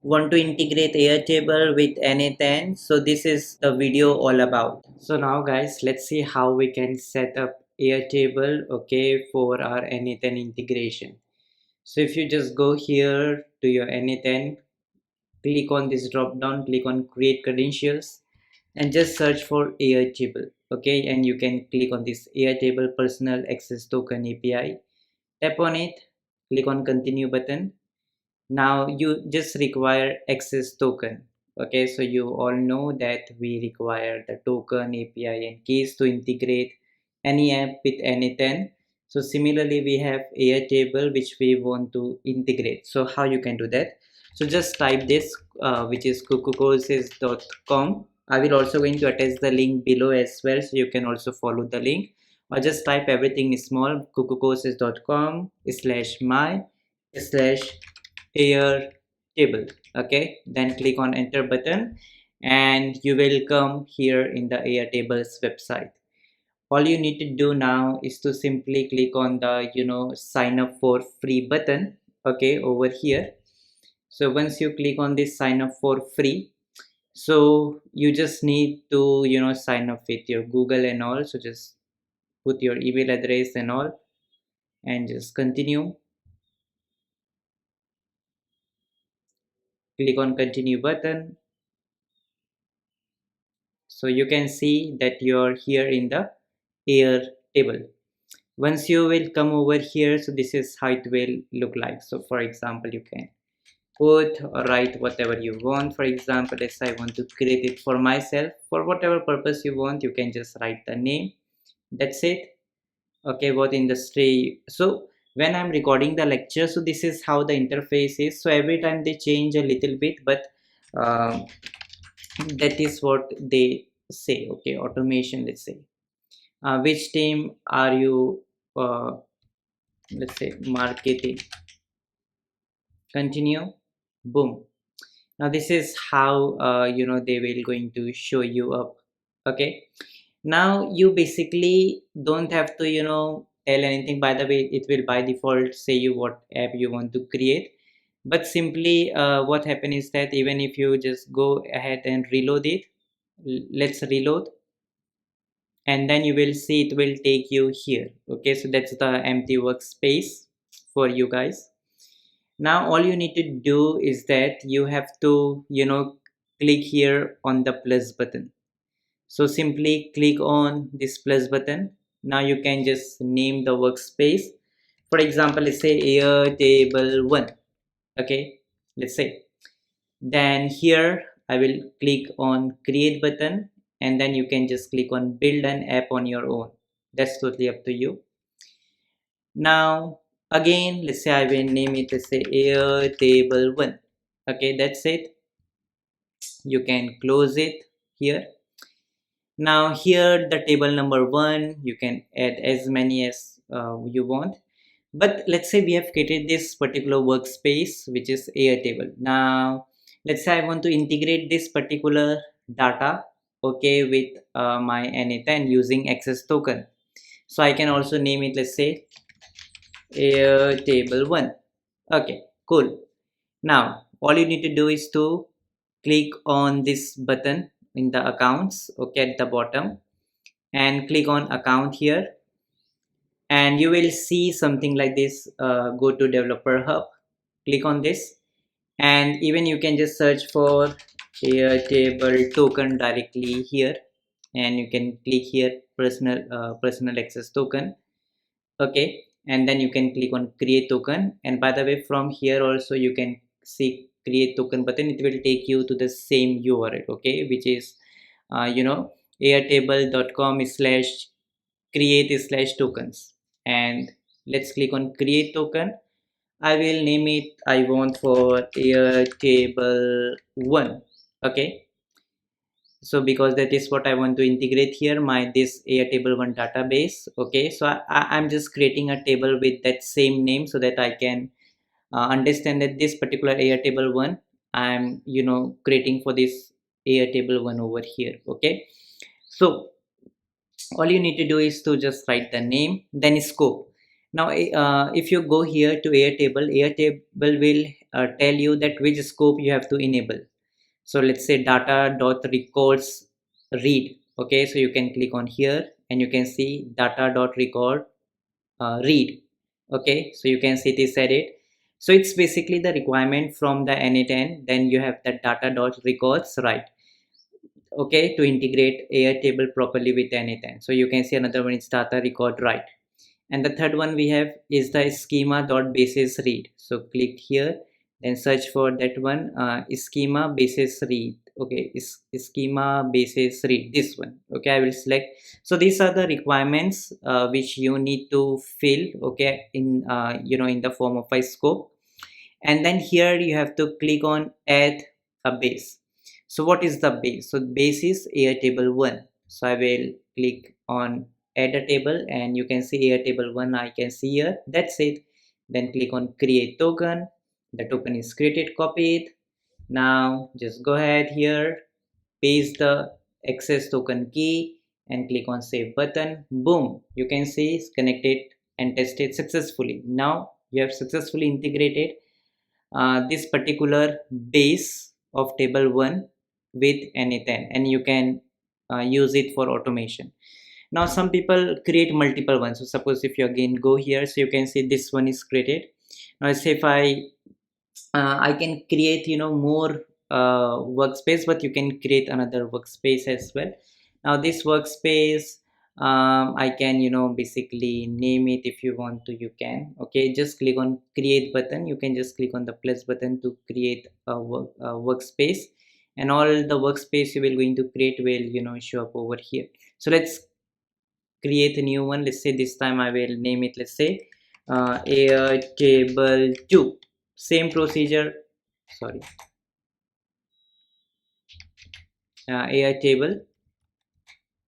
want to integrate Airtable with N8N. So this is the video all about. So now guys, let's see how we can set up Airtable, okay, for our N8N integration. So if you just go here to your N8N, click on this drop down, click on create credentials and just search for Airtable, okay, and you can click on this Airtable personal access token API, tap on it, click on continue button. Now you just require access token, okay, so you all know that we require the token API and keys to integrate any app with anything. So similarly we have Airtable which we want to integrate. So how you can do that? So just type this which is kukucourses.com. I will also going to attach the link below as well, so you can also follow the link, or just type everything small, kukucourses.com/my/Airtable, okay, then click on enter button and you will come here in the Airtable's website. All you need to do now is to simply click on the sign up for free button, okay, over here. So once you click on this sign up for free, so you just need to sign up with your Google and all. So just put your email address and all and just continue. Click on continue button. So you can see that you're here in the Airtable. Once you will come over here, so this is how it will look like. So for example, you can put or write whatever you want. For example, let's say I want to create it for myself. For whatever purpose you want, you can just write the name. That's it. Okay, what industry. So when I'm recording the lecture, so this is how the interface is. So every time they change a little bit, but that is what they say. Okay, automation, let's say. Which team are you? Let's say marketing. Continue. Boom. Now this is how they will going to show you up. Okay, now you basically don't have to tell anything. By the way, it will by default say you what app you want to create, but simply what happen is that even if you just go ahead and reload it, let's reload, and then you will see it will take you here. Okay, so that's the empty workspace for you guys. Now all you need to do is that you have to click here on the plus button. So simply click on this plus button. Now you can just name the workspace. For example, let's say Airtable 1. Okay, let's say. Then here I will click on create button, and then you can just click on build an app on your own. That's totally up to you. Now again, let's say I will name it, let's say Airtable 1. Okay, that's it. You can close it here. Now here the table number 1, you can add as many as you want, but let's say we have created this particular workspace which is Airtable. Now let's say I want to integrate this particular data, okay, with my N8N using access token. So I can also name it, let's say Airtable 1. Okay, cool. Now all you need to do is to click on this button in the accounts, okay, at the bottom, and click on account here, and you will see something like this. Go to developer hub, click on this, and even you can just search for Airtable token directly here, and you can click here personal access token. Okay, and then you can click on create token, and by the way, from here also you can see create token button. It will take you to the same URL, okay, which is airtable.com/create/tokens, and let's click on create token. I will name it, I want for Airtable 1. Okay, so because that is what I want to integrate here, my this Airtable 1 database. Okay, so I'm just creating a table with that same name so that I can understand that this particular Airtable 1 I'm creating for this Airtable 1 over here. Okay, so all you need to do is to just write the name, then scope. Now if you go here to Airtable will tell you that which scope you have to enable. So let's say data dot records read. Okay, so you can click on here and you can see data dot record read. Okay, so you can see this edit. So it's basically the requirement from the N8N. Then you have the data dot records right. Okay, to integrate Airtable properly with N8N. So you can see another one is data record write, and the third one we have is the schema dot basis read. So click here, then search for that one, schema basis read. Okay, is schema basis read, this one. Okay, I will select. So these are the requirements which you need to fill, okay, in in the form of a scope. And then here you have to click on add a base. So what is the base? So base is Airtable 1. So I will click on add a table and you can see Airtable 1 I can see here. That's it. Then click on create token. The token is created, copy it. Now just go ahead here, paste the access token key and click on save button. Boom, you can see it's connected and tested successfully. Now you have successfully integrated this particular base of table 1 with N8N, and you can use it for automation. Now some people create multiple ones. So suppose if you again go here, so you can see this one is created. Now say if I can create more workspace, but you can create another workspace as well. Now this workspace, I can basically name it. If you want to, you can. Okay, just click on create button. You can just click on the plus button to create a workspace, and all the workspace you will going to create will show up over here. So let's create a new one. Let's say this time I will name it, let's say Airtable 2. Same procedure, sorry, Airtable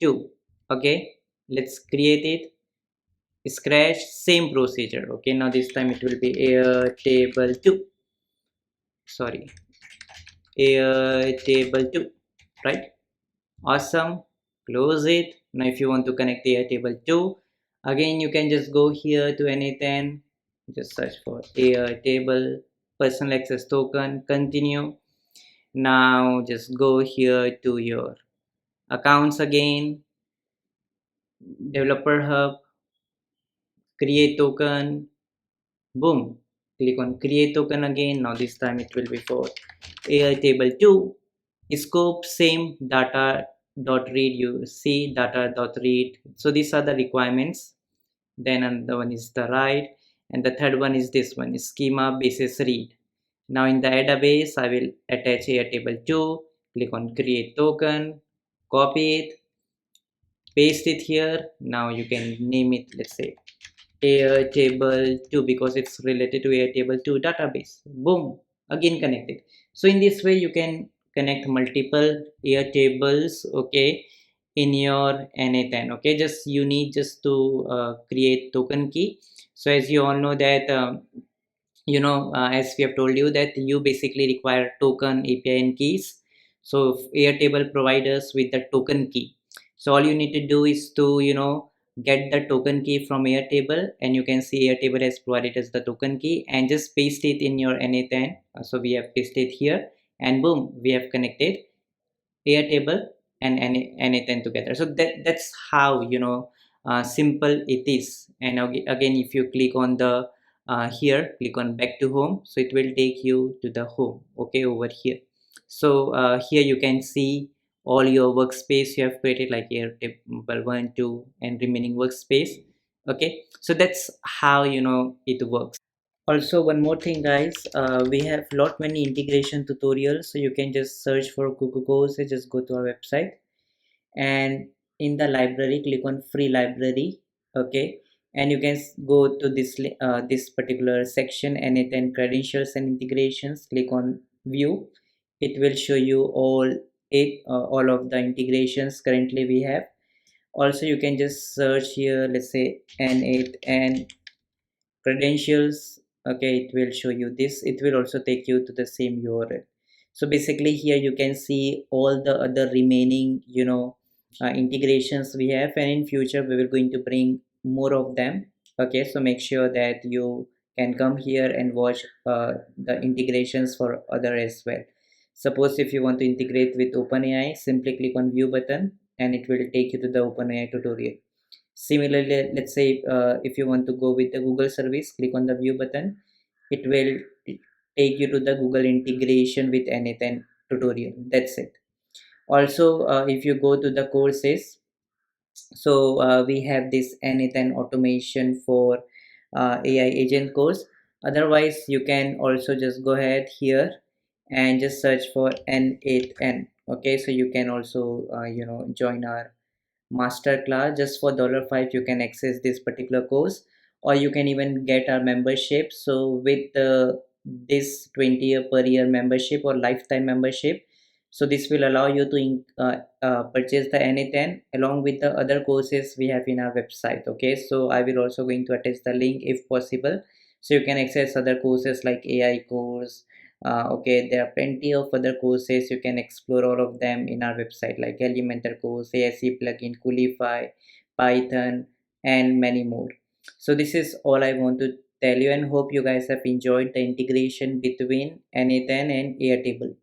2. Okay, let's create it scratch, same procedure. Okay, now this time it will be Airtable 2, sorry, Airtable 2, right? Awesome, close it. Now if you want to connect the Airtable 2, again you can just go here to N8N, just search for Airtable personal access token, continue. Now just go here to your accounts again, developer hub, create token. Boom, click on create token again. Now this time it will be for Airtable 2. Scope same, data dot read, you see data dot read. So these are the requirements. Then another one is the write, and the third one is this one, schema basis read. Now in the database I will attach Airtable 2, click on create token, copy it, paste it here. Now you can name it, let's say Airtable 2, because it's related to Airtable 2 database. Boom, again connected. So in this way you can connect multiple Airtables, okay, in your N8N. Okay, just you need just to create token key. So as you all know that as we have told you that you basically require token API and keys. So Airtable provides us with the token key. So all you need to do is to get the token key from Airtable, and you can see Airtable has provided us the token key, and just paste it in your N8N. So we have pasted here, and boom, we have connected Airtable and N8N together. So that's how simple it is. And again, if you click on the here, click on back to home, so it will take you to the home. Okay, over here. So here you can see all your workspace you have created, like Airtable 1, 2, and remaining workspace. Okay, so that's how it works. Also, one more thing, guys, we have lot many integration tutorials, so you can just search for Kuku courses. Just go to our website, and in the library click on free library. Okay, and you can go to this particular section, N8N credentials and integrations. Click on view. It will show you all of the integrations currently we have. Also you can just search here, let's say N8N credentials. Okay, it will show you this. It will also take you to the same URL. So basically here you can see all the other remaining integrations we have, and in future we will going to bring more of them. Okay, so make sure that you can come here and watch the integrations for other as well. Suppose if you want to integrate with OpenAI, simply click on view button and it will take you to the OpenAI tutorial. Similarly, let's say if you want to go with the Google service, click on the view button. It will take you to the Google integration with N8N tutorial. That's it. Also, if you go to the courses, so we have this N8N automation for AI agent course. Otherwise, you can also just go ahead here and just search for N8N. Okay, so you can also join our master class. Just for $5 you can access this particular course, or you can even get our membership. So with this 20 year per year membership or lifetime membership, so this will allow you to purchase the N8N along with the other courses we have in our website. Okay, so I will also going to attach the link if possible, so you can access other courses like AI course. Okay, there are plenty of other courses. You can explore all of them in our website, like Elementor course, ASC plugin, Coolify, Python, and many more. So this is all I want to tell you, and hope you guys have enjoyed the integration between N8N and Airtable.